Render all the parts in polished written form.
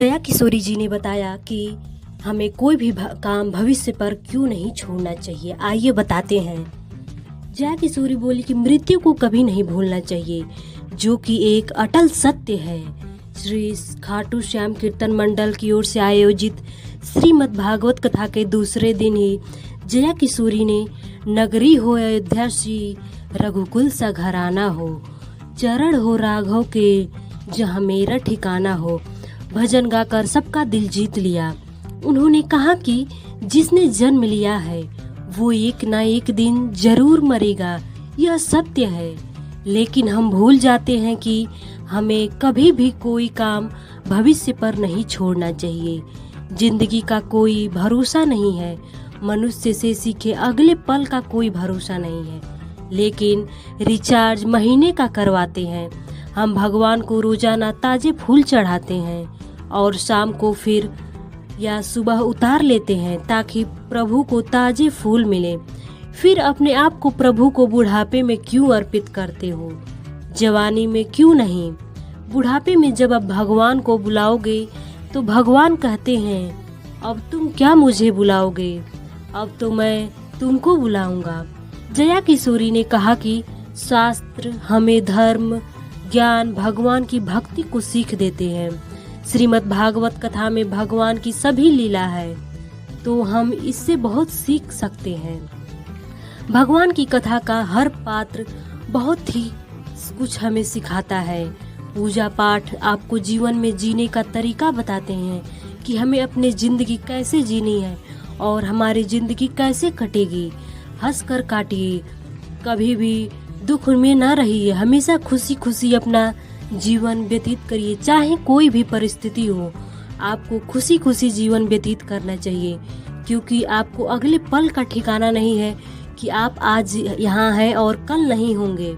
जया किशोरी जी ने बताया कि हमें कोई भी काम भविष्य पर क्यों नहीं छोड़ना चाहिए। आइए बताते हैं। जया किशोरी बोली कि मृत्यु को कभी नहीं भूलना चाहिए, जो कि एक अटल सत्य है। श्री खाटू श्याम कीर्तन मंडल की ओर से आयोजित श्रीमद् भागवत कथा के दूसरे दिन ही जया किशोरी ने नगरी हो अयोध्या श्री रघुकुल सा घराना हो, चरण हो राघव के जहाँ मेरा ठिकाना हो, भजन गाकर सबका दिल जीत लिया। उन्होंने कहा कि जिसने जन्म लिया है वो एक ना एक दिन जरूर मरेगा, यह सत्य है। लेकिन हम भूल जाते हैं कि हमें कभी भी कोई काम भविष्य पर नहीं छोड़ना चाहिए। जिंदगी का कोई भरोसा नहीं है, मनुष्य से सीखे अगले पल का कोई भरोसा नहीं है। लेकिन रिचार्ज महीने का करवाते हैं। हम भगवान को रोजाना ताजे फूल चढ़ाते हैं और शाम को फिर या सुबह उतार लेते हैं ताकि प्रभु को ताजे फूल मिले। फिर अपने आप को प्रभु को बुढ़ापे में क्यों अर्पित करते हो, जवानी में क्यों नहीं? बुढ़ापे में जब आप भगवान को बुलाओगे तो भगवान कहते हैं अब तुम क्या मुझे बुलाओगे, अब तो मैं तुमको बुलाऊंगा। जया किशोरी ने कहा कि शास्त्र हमें धर्म, ज्ञान, भगवान की भक्ति को सीख देते हैं। श्रीमद् भागवत कथा में भगवान की सभी लीला है, तो हम इससे बहुत सीख सकते हैं। भगवान की कथा का हर पात्र बहुत ही कुछ हमें सिखाता है। पूजा पाठ आपको जीवन में जीने का तरीका बताते हैं कि हमें अपनी जिंदगी कैसे जीनी है और हमारी जिंदगी कैसे कटेगी। हंसकर काटिए, कभी भी दुख में न रहिए, हमेशा खुशी खुशी अपना जीवन व्यतीत करिए। चाहे कोई भी परिस्थिति हो, आपको खुशी खुशी जीवन व्यतीत करना चाहिए, क्योंकि आपको अगले पल का ठिकाना नहीं है कि आप आज यहाँ हैं और कल नहीं होंगे।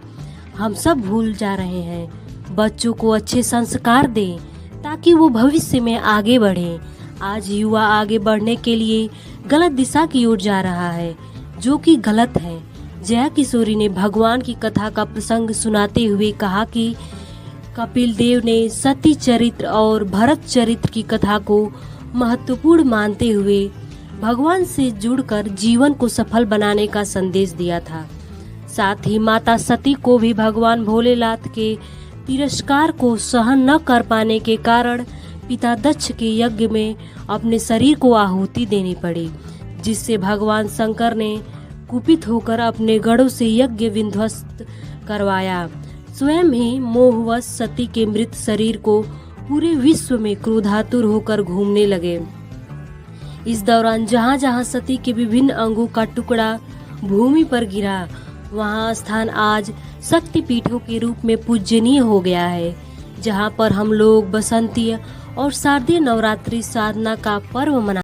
हम सब भूल जा रहे हैं। बच्चों को अच्छे संस्कार दें ताकि वो भविष्य में आगे बढ़ें। आज युवा आगे बढ़ने के लिए गलत दिशा की ओर जा रहा है, जो कि गलत है। जया किशोरी ने भगवान की कथा का प्रसंग सुनाते हुए कहा कि कपिल देव ने सती चरित्र और भरत चरित्र की कथा को महत्वपूर्ण मानते हुए भगवान से जुड़कर जीवन को सफल बनाने का संदेश दिया था। साथ ही माता सती को भी भगवान भोलेनाथ के तिरस्कार को सहन न कर पाने के कारण पिता दक्ष के यज्ञ में अपने शरीर को आहुति देनी पड़ी, जिससे भगवान शंकर ने कुपित होकर अपने गढ़ों से यज्ञ विध्वस्त करवाया। स्वयं ही मोहवश सती के मृत शरीर को पूरे विश्व में क्रोधातुर होकर घूमने लगे। इस दौरान जहाँ जहाँ सती के विभिन्न अंगों का टुकड़ा भूमि पर गिरा, वहाँ स्थान आज शक्ति पीठों के रूप में पूजनीय हो गया है, जहाँ पर हम लोग बसंती और शारदीय नवरात्रि साधना का पर्व मना